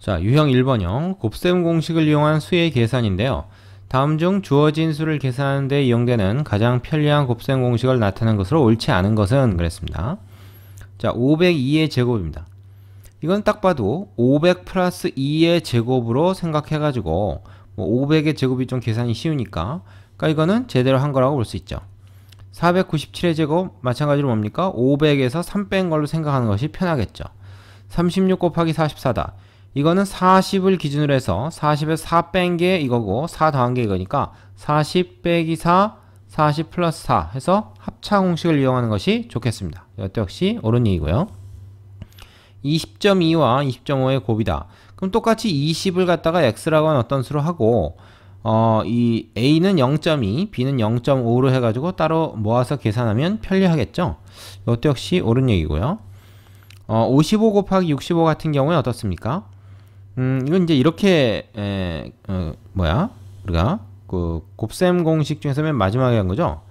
자, 유형 1번형 곱셈 공식을 이용한 수의 계산인데요. 다음 중 주어진 수를 계산하는 데 이용되는 가장 편리한 곱셈 공식을 나타낸 것으로 옳지 않은 것은 그랬습니다. 자, 502의 제곱입니다. 이건 딱 봐도 500 플러스 2의 제곱으로 생각해가지고 500의 제곱이 좀 계산이 쉬우니까 이거는 제대로 한 거라고 볼 수 있죠. 497의 제곱 마찬가지로 뭡니까? 500에서 3 뺀 걸로 생각하는 것이 편하겠죠. 36 곱하기 44다. 이거는 40을 기준으로 해서 40에서 4 뺀 게 이거고 4 더한 게 이거니까 40 빼기 4, 40 플러스 4 해서 합차 공식을 이용하는 것이 좋겠습니다. 이것도 역시 옳은 얘기고요. 20.2와 20.5의 곱이다. 그럼 똑같이 20을 갖다가 x라고 하는 어떤 수로 하고 이 a는 0.2, b는 0.5로 해가지고 따로 모아서 계산하면 편리하겠죠. 이것도 역시 옳은 얘기고요. 55 곱하기 65 같은 경우에 어떻습니까? 이건 이제 이렇게 우리가 그 곱셈 공식 중에서 맨 마지막에 한 거죠.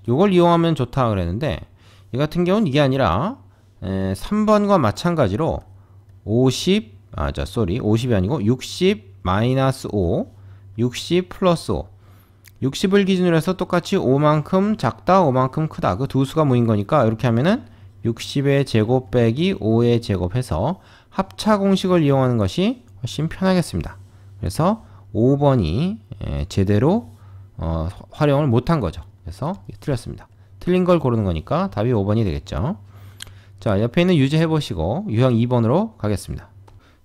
요걸 이용하면 좋다 그랬는데 이 같은 경우는 이게 아니라 3번과 마찬가지로 50이 아니고 60 마이너스 5, 60 플러스 5. 60을 기준으로 해서 똑같이 5만큼 작다, 5만큼 크다. 그 두 수가 모인 거니까 이렇게 하면은 60의 제곱 빼기 5의 제곱해서 합차 공식을 이용하는 것이 훨씬 편하겠습니다. 그래서 5번이 제대로 활용을 못한 거죠. 그래서 틀렸습니다. 틀린 걸 고르는 거니까 답이 5번이 되겠죠. 자, 옆에 있는 유제 해보시고 유형 2번으로 가겠습니다.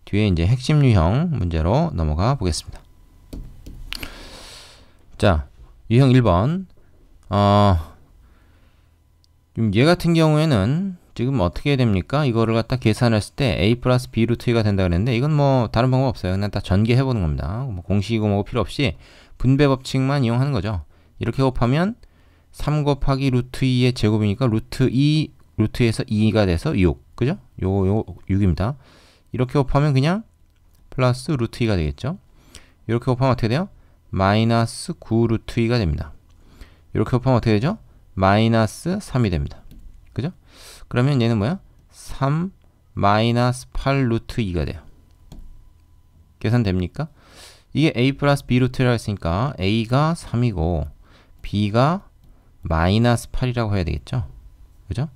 뒤에 이제 핵심 유형 문제로 넘어가 보겠습니다. 자, 유형 1번. 얘 같은 경우에는 지금 어떻게 됩니까? 이거를 갖다 계산했을 때 a 플러스 b 루트 2가 된다 그랬는데 이건 뭐 다른 방법 없어요. 그냥 다 전개해 보는 겁니다. 뭐 공식이고 뭐고 필요 없이 분배 법칙만 이용하는 거죠. 이렇게 곱하면 3 곱하기 루트 2의 제곱이니까 루트 2 루트에서 2가 돼서 6. 그죠? 요 6입니다. 이렇게 곱하면 그냥 플러스 루트 2가 되겠죠. 이렇게 곱하면 어떻게 돼요? 마이너스 9 루트 2가 됩니다. 이렇게 곱하면 어떻게 되죠? 마이너스 3이 됩니다. 그죠? 그러면 얘는 뭐야? 3 마이너스 8 루트 2가 돼요. 계산됩니까? 이게 a 플러스 b 루트라고 했으니까 a가 3이고 b가 마이너스 8이라고 해야 되겠죠? 그죠?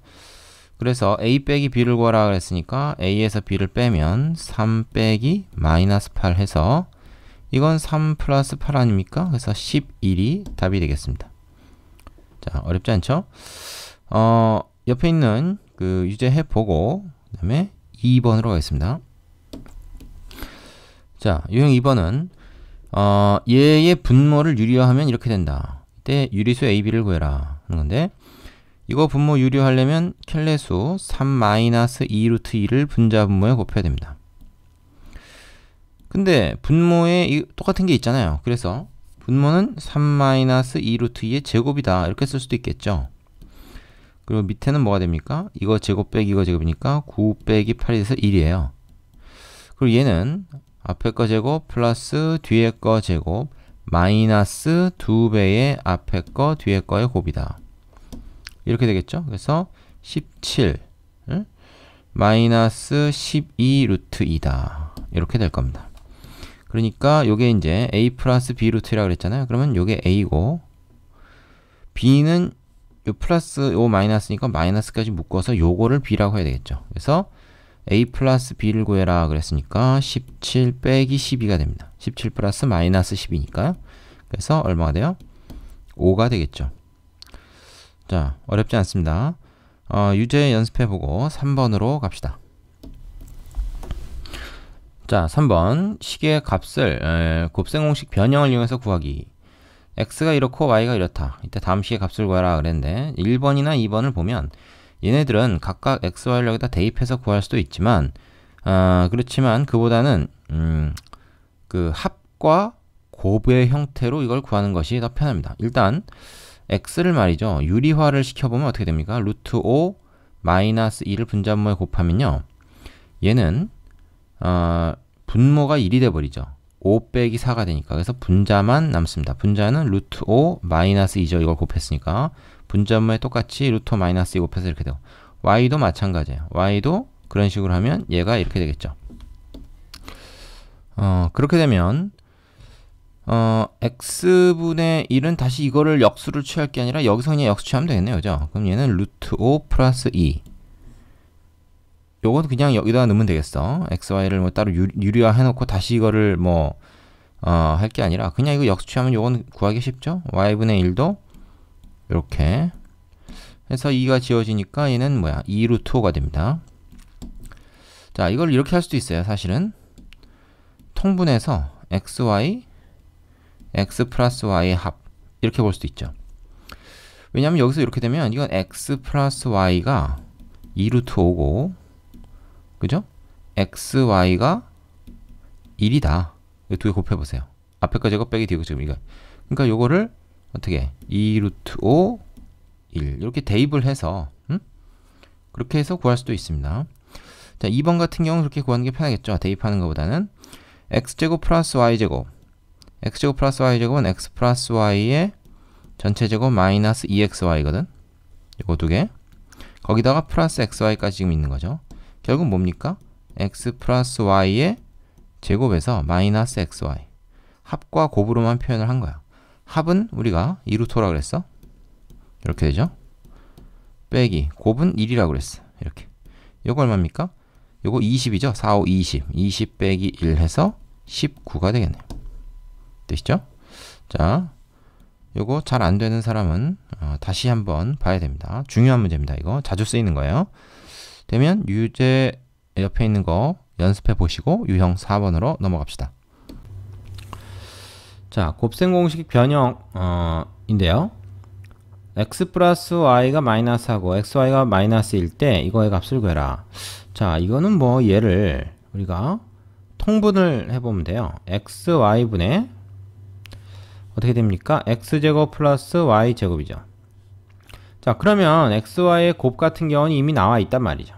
그래서 a 빼기 b를 구하라 그랬으니까 a에서 b를 빼면 3 빼기 마이너스 8 해서 이건 3 플러스 8 아닙니까? 그래서 11이 답이 되겠습니다. 자, 어렵지 않죠? 옆에 있는 그 유제 해보고 그 다음에 2번으로 가겠습니다. 자, 유형 2번은 얘의 분모를 유리화하면 이렇게 된다. 이때 유리수 AB를 구해라 하는 건데 이거 분모 유리화하려면 켤레수 3-2 루트 2를 분자 분모에 곱해야 됩니다. 근데 분모에 똑같은 게 있잖아요. 그래서 분모는 3-2 루트 2의 제곱이다. 이렇게 쓸 수도 있겠죠. 그리고 밑에는 뭐가 됩니까? 이거 제곱 빼기 이거 제곱이니까 9 빼기 8이 돼서 1이에요. 그리고 얘는 앞에 거 제곱 플러스 뒤에 거 제곱 마이너스 2배의 앞에 거 뒤에 거의 곱이다. 이렇게 되겠죠. 그래서 17 마이너스 12 루트 2다. 이렇게 될 겁니다. 그러니까 요게 이제 a 플러스 b 루트라고 그랬잖아요. 그러면 요게 a고 b는 요 플러스 요 마이너스니까 마이너스까지 묶어서 요거를 b라고 해야 되겠죠. 그래서 a 플러스 b를 구해라 그랬으니까 17 빼기 12가 됩니다. 17 플러스 마이너스 10이니까요. 그래서 얼마가 돼요? 5가 되겠죠. 자, 어렵지 않습니다. 유제 연습해보고 3번으로 갑시다. 자, 3번 식의 값을 곱셈 공식 변형을 이용해서 구하기. x가 이렇고 y가 이렇다. 이때 다음 식의 값을 구하라 그랬는데 1번이나 2번을 보면 얘네들은 각각 x, y를 여기다 대입해서 구할 수도 있지만 그렇지만 그보다는 그 합과 곱의 형태로 이걸 구하는 것이 더 편합니다. 일단 x를 말이죠. 유리화를 시켜보면 어떻게 됩니까? 루트 5 마이너스 2를 분자분모에 곱하면요. 얘는 분모가 1이 돼버리죠. 5 빼기 4가 되니까. 그래서 분자만 남습니다. 분자는 루트 5 마이너스 2죠. 이걸 곱했으니까. 분자분모에 똑같이 루트 5 마이너스 2 곱해서 이렇게 되고. y도 마찬가지예요. y도 그런 식으로 하면 얘가 이렇게 되겠죠. 그렇게 되면 x분의 1은 다시 이거를 역수를 취할 게 아니라 여기서 그냥 역수 취하면 되겠네요. 그죠? 그럼 얘는 루트 5 플러스 2. 요건 그냥 여기다가 넣으면 되겠어. xy를 뭐 따로 유리화 해놓고 다시 이거를 뭐 할 게 아니라 그냥 이거 역수 취하면 요건 구하기 쉽죠? y분의 1도 이렇게 해서 2가 지워지니까 얘는 뭐야? 2 루트 5가 됩니다. 자, 이걸 이렇게 할 수도 있어요. 사실은 통분해서 xy x 플러스 y의 합 이렇게 볼 수도 있죠. 왜냐하면 여기서 이렇게 되면 이건 x 플러스 y가 2 루트 5고 그죠? xy가 1이다. 이 두 개 곱해보세요. 앞에 거 제거 빼기 뒤에 거 지금 이거. 그러니까 요거를 어떻게 2 루트 5 1 이렇게 대입을 해서 그렇게 해서 구할 수도 있습니다. 자, 2번 같은 경우는 그렇게 구하는 게 편하겠죠. 대입하는 것보다는 x제곱 플러스 y제곱 x제곱 플러스 y제곱은 x 플러스 y의 전체 제곱 마이너스 2xy거든. 요거 두 개. 거기다가 플러스 xy까지 지금 있는 거죠. 결국 뭡니까? x 플러스 y의 제곱에서 마이너스 xy. 합과 곱으로만 표현을 한 거야. 합은 우리가 2루토라고 그랬어. 이렇게 되죠. 빼기 곱은 1이라고 그랬어. 이렇게. 요거 얼마입니까? 요거 20이죠. 4, 5, 20. 20 빼기 1 해서 19가 되겠네요. 되시죠? 자, 요거 잘 안 되는 사람은 다시 한번 봐야 됩니다. 중요한 문제입니다. 이거 자주 쓰이는 거예요. 되면 유제 옆에 있는 거 연습해 보시고 유형 4번으로 넘어갑시다. 자, 곱셈 공식 변형인데요. x 플러스 y가 마이너스하고 xy가 마이너스일 때 이거의 값을 구해라. 자, 이거는 뭐 얘를 우리가 통분을 해보면 돼요. xy분의 어떻게 됩니까? x제곱 플러스 y제곱이죠. 자, 그러면 xy의 곱 같은 경우는 이미 나와 있단 말이죠.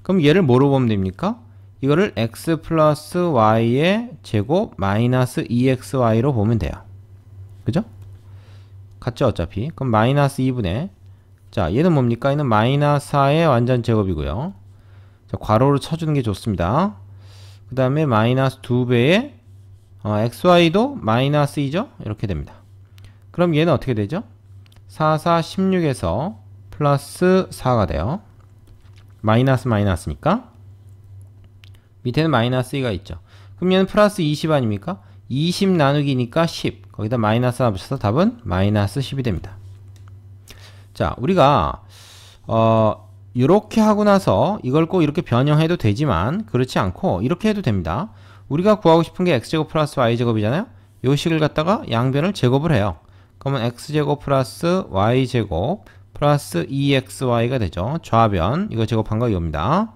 그럼 얘를 뭐로 보면 됩니까? 이거를 x 플러스 y의 제곱 마이너스 2xy로 보면 돼요. 그죠? 같죠, 어차피. 그럼 마이너스 2분의 자, 얘는 뭡니까? 얘는 마이너스 4의 완전 제곱이고요. 자, 괄호로 쳐주는 게 좋습니다. 그 다음에 마이너스 2배의 xy도 마이너스 2죠? 이렇게 됩니다. 그럼 얘는 어떻게 되죠? 4, 4, 16에서 플러스 4가 돼요. 마이너스 마이너스니까 밑에는 마이너스 2가 있죠. 그럼 얘는 플러스 20 아닙니까? 20 나누기니까 10 거기다 마이너스 하나 붙여서 답은 마이너스 10이 됩니다. 자, 우리가 이렇게 하고 나서 이걸 꼭 이렇게 변형해도 되지만 그렇지 않고 이렇게 해도 됩니다. 우리가 구하고 싶은 게 x제곱 플러스 y제곱이잖아요. 요 식을 갖다가 양변을 제곱을 해요. 그러면 x제곱 플러스 y제곱 플러스 2xy가 되죠. 좌변 이거 제곱한 거 이겁니다.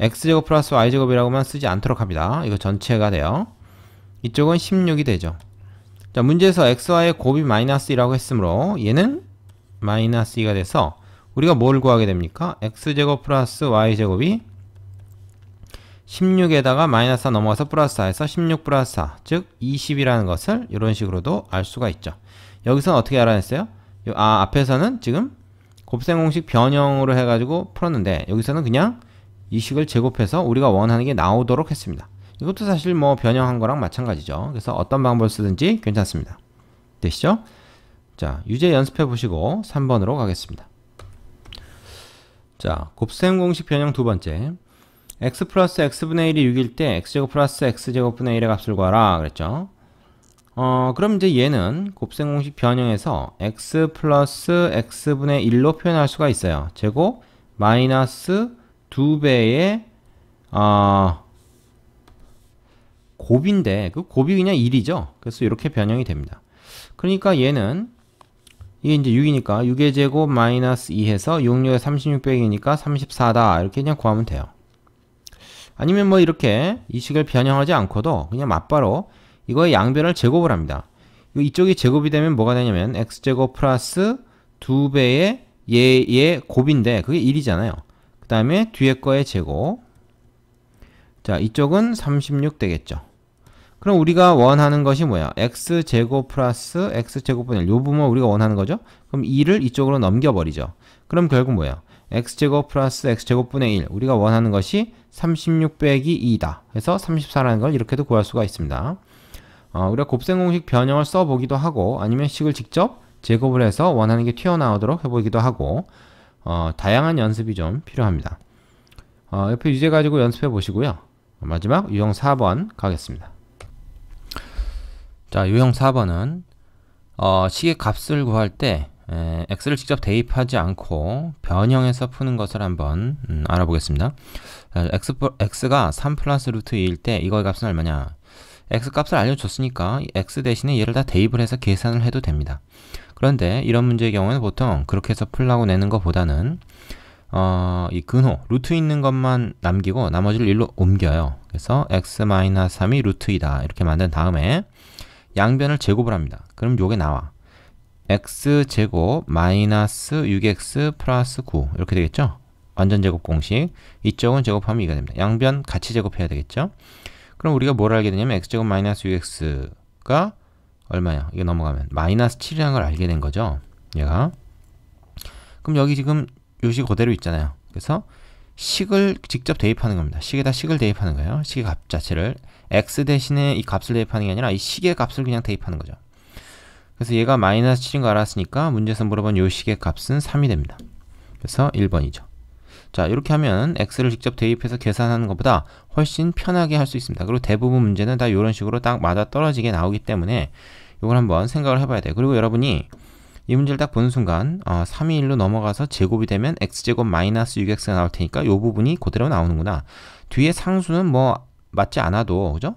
x제곱 플러스 y제곱이라고만 쓰지 않도록 합니다. 이거 전체가 돼요. 이쪽은 16이 되죠. 자, 문제에서 xy의 곱이 마이너스 2라고 했으므로 얘는 마이너스 2가 돼서 우리가 뭘 구하게 됩니까? x제곱 플러스 y제곱이 16에다가 마이너스 4 넘어가서 플러스 4에서 16 플러스 4, 즉 20이라는 것을 이런 식으로도 알 수가 있죠. 여기서는 어떻게 알아냈어요? 앞에서는 지금 곱셈 공식 변형으로 해가지고 풀었는데 여기서는 그냥 이 식을 제곱해서 우리가 원하는 게 나오도록 했습니다. 이것도 사실 뭐 변형한 거랑 마찬가지죠. 그래서 어떤 방법을 쓰든지 괜찮습니다. 되시죠? 자, 유제 연습해 보시고 3번으로 가겠습니다. 자, 곱셈 공식 변형 두 번째. x 플러스 x분의 1이 6일 때 x제곱 플러스 x제곱분의 1의 값을 구하라 그랬죠. 그럼 이제 얘는 곱셈 공식 변형에서 x 플러스 x분의 1로 표현할 수가 있어요. 제곱 마이너스 2배의 곱인데 그 곱이 그냥 1이죠. 그래서 이렇게 변형이 됩니다. 그러니까 얘는 이게 이제 6이니까 6의 제곱 마이너스 2 해서 6, 6에 36 빼기니까 34다. 이렇게 그냥 구하면 돼요. 아니면 뭐 이렇게 이 식을 변형하지 않고도 그냥 맞바로 이거의 양변을 제곱을 합니다. 이쪽이 제곱이 되면 뭐가 되냐면 x제곱 플러스 2배의 얘의 곱인데 그게 1이잖아요. 그 다음에 뒤에 거의 제곱. 자, 이쪽은 36 되겠죠. 그럼 우리가 원하는 것이 뭐야? x제곱 플러스 x제곱분의 1. 요 부분 우리가 원하는 거죠? 그럼 2를 이쪽으로 넘겨버리죠. 그럼 결국 뭐야? x제곱 플러스 x제곱분의 1. 우리가 원하는 것이 36 빼기 2다. 그래서 34라는 걸 이렇게도 구할 수가 있습니다. 우리가 곱셈 공식 변형을 써보기도 하고 아니면 식을 직접 제곱을 해서 원하는 게 튀어나오도록 해보기도 하고 다양한 연습이 좀 필요합니다. 옆에 유제 가지고 연습해 보시고요. 마지막 유형 4번 가겠습니다. 자, 유형 4번은 식의 값을 구할 때 x를 직접 대입하지 않고 변형해서 푸는 것을 한번 알아보겠습니다. x가 3 플러스 루트 2일 때 이거의 값은 얼마냐? x 값을 알려줬으니까 x 대신에 얘를 다 대입을 해서 계산을 해도 됩니다. 그런데 이런 문제의 경우는 보통 그렇게 해서 풀라고 내는 것보다는 이 근호, 루트 있는 것만 남기고 나머지를 1로 옮겨요. 그래서 x-3이 루트 2다 이렇게 만든 다음에 양변을 제곱을 합니다. 그럼 요게 나와. x제곱 마이너스 6x 플러스 9 이렇게 되겠죠? 완전 제곱 공식. 이쪽은 제곱하면 2가 됩니다. 양변 같이 제곱해야 되겠죠? 그럼 우리가 뭘 알게 되냐면 x제곱 마이너스 6x가 얼마야? 이거 넘어가면 마이너스 7이라는 걸 알게 된 거죠. 얘가. 그럼 여기 지금 요식 그대로 있잖아요. 그래서 식을 직접 대입하는 겁니다. 식에다 식을 대입하는 거예요. 식의 값 자체를 x 대신에 이 값을 대입하는 게 아니라 이 식의 값을 그냥 대입하는 거죠. 그래서 얘가 마이너스 7인 거 알았으니까 문제에서 물어본 요 식의 값은 3이 됩니다. 그래서 1번이죠. 자, 이렇게 하면 x를 직접 대입해서 계산하는 것보다 훨씬 편하게 할 수 있습니다. 그리고 대부분 문제는 다 이런 식으로 딱 맞아 떨어지게 나오기 때문에 이걸 한번 생각을 해봐야 돼요. 그리고 여러분이 이 문제를 딱 보는 순간 3이 1로 넘어가서 제곱이 되면 x제곱 마이너스 6x가 나올 테니까 이 부분이 그대로 나오는구나. 뒤에 상수는 뭐 맞지 않아도 그죠?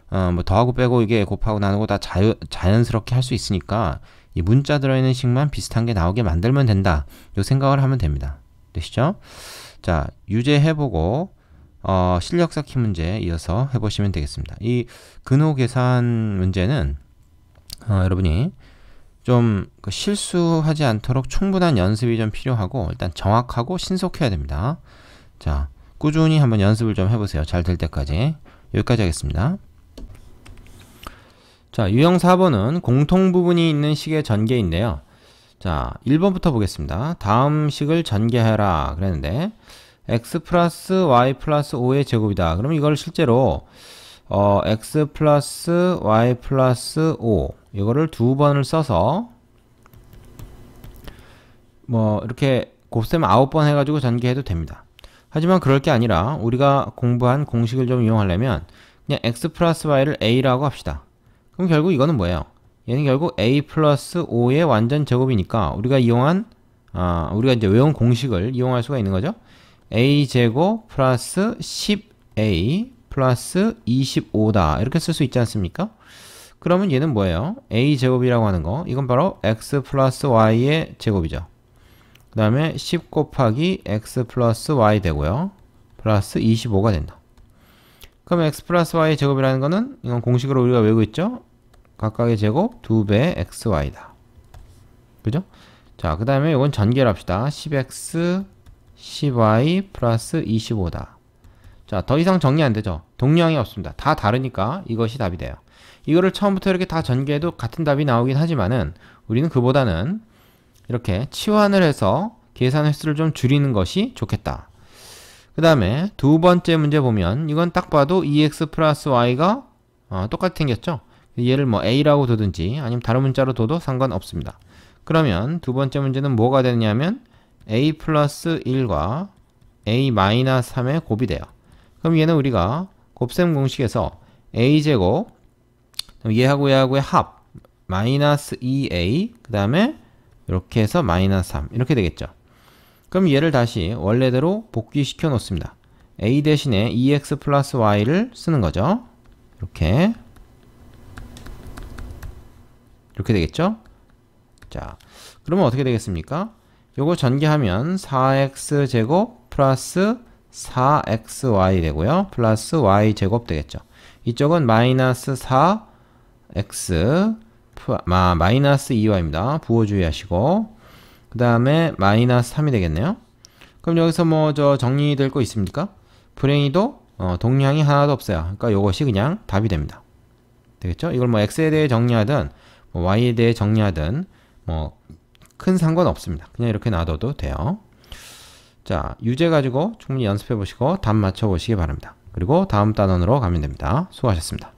뭐 더하고 빼고 이게 곱하고 나누고 다 자연스럽게 할 수 있으니까 이 문자 들어있는 식만 비슷한 게 나오게 만들면 된다. 요 생각을 하면 됩니다. 되시죠? 자, 유제 해보고 실력 쌓기 문제 이어서 해보시면 되겠습니다. 이 근호 계산 문제는 여러분이 좀 실수하지 않도록 충분한 연습이 좀 필요하고 일단 정확하고 신속해야 됩니다. 자, 꾸준히 한번 연습을 좀 해보세요. 잘 될 때까지. 여기까지 하겠습니다. 자, 유형 4번은 공통 부분이 있는 식의 전개인데요. 자, 1번부터 보겠습니다. 다음 식을 전개해라 그랬는데 x 플러스 y 플러스 5의 제곱이다. 그럼 이걸 실제로 x 플러스 y 플러스 5 이거를 두 번을 써서 뭐 이렇게 곱셈 9번 해가지고 전개해도 됩니다. 하지만 그럴 게 아니라 우리가 공부한 공식을 좀 이용하려면 그냥 x 플러스 y를 a라고 합시다. 그럼 결국 이거는 뭐예요? 얘는 결국 a 플러스 5의 완전 제곱이니까 우리가 이제 외운 공식을 이용할 수가 있는 거죠. a 제곱 플러스 10a 플러스 25다 이렇게 쓸 수 있지 않습니까? 그러면 얘는 뭐예요? a 제곱이라고 하는 거 이건 바로 x 플러스 y의 제곱이죠. 그 다음에 10 곱하기 x 플러스 y 되고요. 플러스 25가 된다. 그럼 x 플러스 y의 제곱이라는 거는 이건 공식으로 우리가 외우고 있죠? 각각의 제곱 2배 xy다. 그죠? 자, 그 다음에 이건 전개를 합시다. 10x 10y 플러스 25다. 자, 더 이상 정리 안 되죠? 동량이 없습니다. 다 다르니까 이것이 답이 돼요. 이거를 처음부터 이렇게 다 전개해도 같은 답이 나오긴 하지만은 우리는 그보다는 이렇게 치환을 해서 계산 횟수를 좀 줄이는 것이 좋겠다. 그 다음에 두 번째 문제 보면 이건 딱 봐도 2x 플러스 y가 똑같이 생겼죠? 얘를 뭐 a라고 두든지 아니면 다른 문자로 둬도 상관없습니다. 그러면 두 번째 문제는 뭐가 되느냐면 a 플러스 1과 a 마이너스 3의 곱이 돼요. 그럼 얘는 우리가 곱셈 공식에서 a제곱 얘하고 얘하고의 합 마이너스 2a 그 다음에 이렇게 해서 마이너스 3 이렇게 되겠죠. 그럼 얘를 다시 원래대로 복귀시켜 놓습니다. a 대신에 2x 플러스 y를 쓰는 거죠. 이렇게 되겠죠. 자, 그러면 어떻게 되겠습니까? 요거 전개하면 4x 제곱 플러스 4xy 되고요. 플러스 y제곱 되겠죠. 이쪽은 마이너스 4x 마이너스 2y입니다. 부호 주의하시고 그 다음에 마이너스 3이 되겠네요. 그럼 여기서 뭐 정리될 거 있습니까? 불행히도 동량이 하나도 없어요. 그러니까 요것이 그냥 답이 됩니다. 되겠죠? 이걸 뭐 x에 대해 정리하든 뭐 y에 대해 정리하든 뭐 큰 상관 없습니다. 그냥 이렇게 놔둬도 돼요. 자, 유제 가지고 충분히 연습해 보시고 답 맞춰 보시기 바랍니다. 그리고 다음 단원으로 가면 됩니다. 수고하셨습니다.